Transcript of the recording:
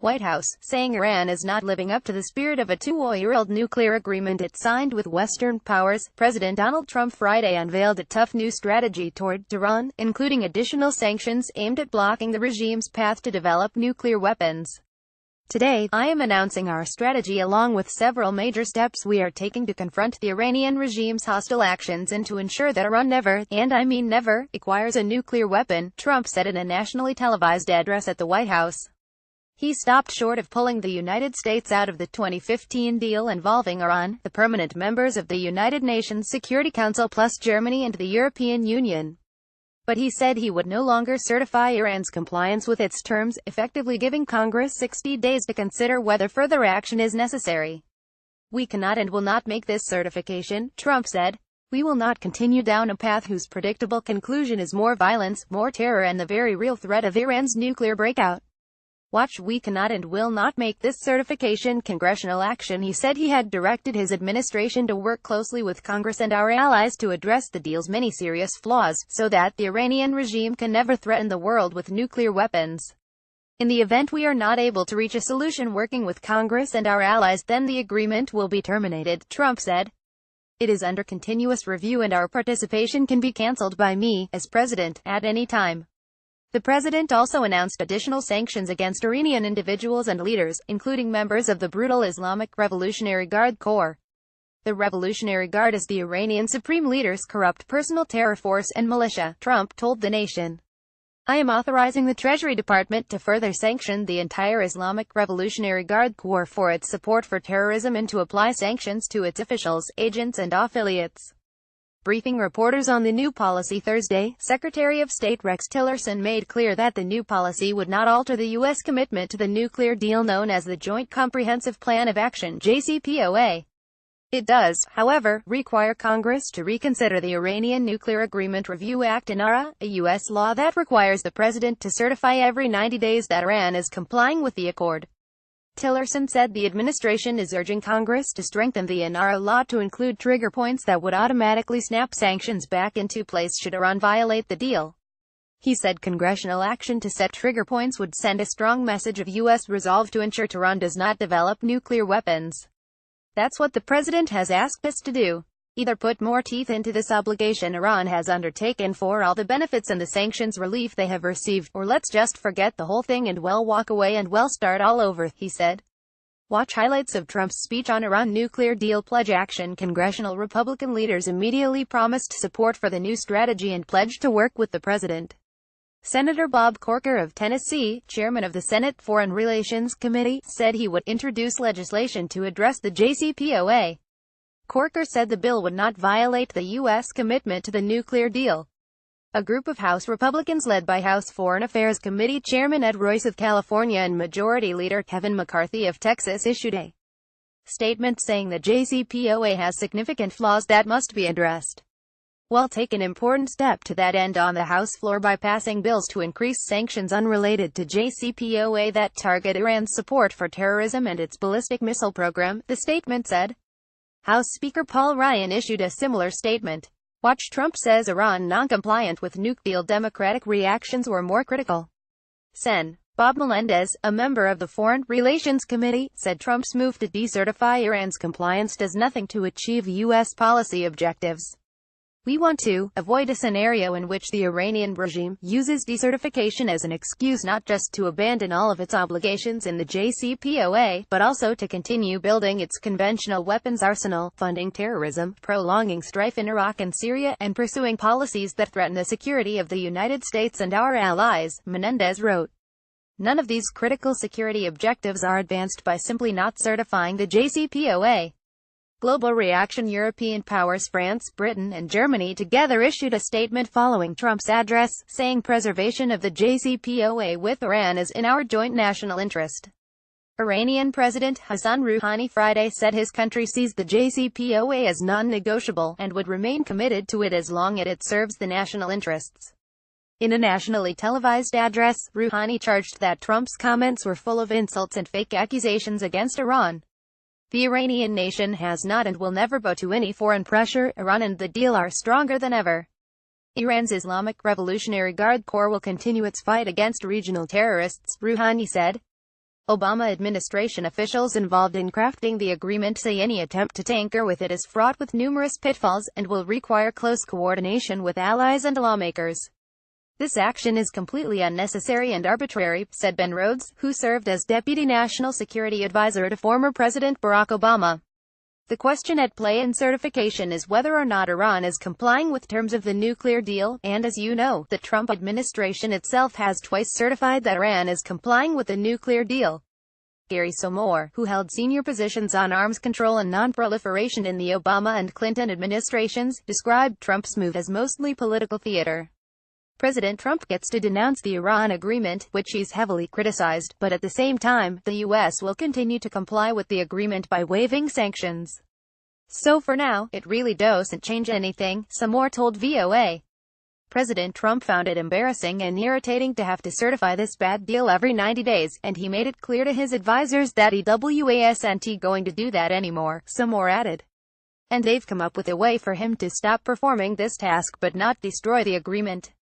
White House, saying Iran is not living up to the spirit of a two-year-old nuclear agreement it signed with Western powers. President Donald Trump Friday unveiled a tough new strategy toward Tehran, including additional sanctions aimed at blocking the regime's path to develop nuclear weapons. Today, I am announcing our strategy along with several major steps we are taking to confront the Iranian regime's hostile actions and to ensure that Iran never, and I mean never, acquires a nuclear weapon, Trump said in a nationally televised address at the White House. He stopped short of pulling the United States out of the 2015 deal involving Iran, the permanent members of the United Nations Security Council plus Germany and the European Union. But he said he would no longer certify Iran's compliance with its terms, effectively giving Congress 60 days to consider whether further action is necessary. We cannot and will not make this certification, Trump said. We will not continue down a path whose predictable conclusion is more violence, more terror and the very real threat of Iran's nuclear breakout. Watch, we cannot and will not make this certification congressional action. He said he had directed his administration to work closely with Congress and our allies to address the deal's many serious flaws, so that the Iranian regime can never threaten the world with nuclear weapons. In the event we are not able to reach a solution working with Congress and our allies, then the agreement will be terminated, Trump said. It is under continuous review and our participation can be cancelled by me, as president, at any time. The president also announced additional sanctions against Iranian individuals and leaders, including members of the brutal Islamic Revolutionary Guard Corps. The Revolutionary Guard is the Iranian supreme leader's corrupt personal terror force and militia, Trump told the nation. I am authorizing the Treasury Department to further sanction the entire Islamic Revolutionary Guard Corps for its support for terrorism and to apply sanctions to its officials, agents and affiliates. Briefing reporters on the new policy Thursday, Secretary of State Rex Tillerson made clear that the new policy would not alter the U.S. commitment to the nuclear deal known as the Joint Comprehensive Plan of Action (JCPOA). It does, however, require Congress to reconsider the Iranian Nuclear Agreement Review Act (INARA), a U.S. law that requires the president to certify every 90 days that Iran is complying with the accord. Tillerson said the administration is urging Congress to strengthen the INARA law to include trigger points that would automatically snap sanctions back into place should Iran violate the deal. He said congressional action to set trigger points would send a strong message of U.S. resolve to ensure Tehran does not develop nuclear weapons. That's what the president has asked us to do. Either put more teeth into this obligation Iran has undertaken for all the benefits and the sanctions relief they have received, or let's just forget the whole thing and walk away and start all over, he said. Watch highlights of Trump's speech on Iran nuclear deal pledge action. Congressional Republican leaders immediately promised support for the new strategy and pledged to work with the president. Senator Bob Corker of Tennessee, chairman of the Senate Foreign Relations Committee, said he would introduce legislation to address the JCPOA. Corker said the bill would not violate the U.S. commitment to the nuclear deal. A group of House Republicans led by House Foreign Affairs Committee Chairman Ed Royce of California and Majority Leader Kevin McCarthy of Texas issued a statement saying the JCPOA has significant flaws that must be addressed. We'll take an important step to that end on the House floor by passing bills to increase sanctions unrelated to JCPOA that target Iran's support for terrorism and its ballistic missile program, the statement said. House Speaker Paul Ryan issued a similar statement. Watch, Trump says Iran non-compliant with nuke deal. Democratic reactions were more critical. Sen. Bob Melendez, a member of the Foreign Relations Committee, said Trump's move to decertify Iran's compliance does nothing to achieve U.S. policy objectives. We want to avoid a scenario in which the Iranian regime uses decertification as an excuse not just to abandon all of its obligations in the JCPOA, but also to continue building its conventional weapons arsenal, funding terrorism, prolonging strife in Iraq and Syria, and pursuing policies that threaten the security of the United States and our allies, Menendez wrote. None of these critical security objectives are advanced by simply not certifying the JCPOA. Global reaction. European powers France, Britain and Germany together issued a statement following Trump's address, saying preservation of the JCPOA with Iran is in our joint national interest. Iranian President Hassan Rouhani Friday said his country sees the JCPOA as non-negotiable, and would remain committed to it as long as it serves the national interests. In a nationally televised address, Rouhani charged that Trump's comments were full of insults and fake accusations against Iran. The Iranian nation has not and will never bow to any foreign pressure. Iran and the deal are stronger than ever. Iran's Islamic Revolutionary Guard Corps will continue its fight against regional terrorists, Rouhani said. Obama administration officials involved in crafting the agreement say any attempt to tinker with it is fraught with numerous pitfalls, and will require close coordination with allies and lawmakers. This action is completely unnecessary and arbitrary, said Ben Rhodes, who served as Deputy National Security Advisor to former President Barack Obama. The question at play in certification is whether or not Iran is complying with terms of the nuclear deal, and as you know, the Trump administration itself has twice certified that Iran is complying with the nuclear deal. Gary Somore, who held senior positions on arms control and non-proliferation in the Obama and Clinton administrations, described Trump's move as mostly political theater. President Trump gets to denounce the Iran agreement, which he's heavily criticized, but at the same time, the U.S. will continue to comply with the agreement by waiving sanctions. So for now, it really doesn't change anything, Somore told VOA. President Trump found it embarrassing and irritating to have to certify this bad deal every 90 days, and he made it clear to his advisors that he wasn't going to do that anymore, Somore added. And they've come up with a way for him to stop performing this task but not destroy the agreement.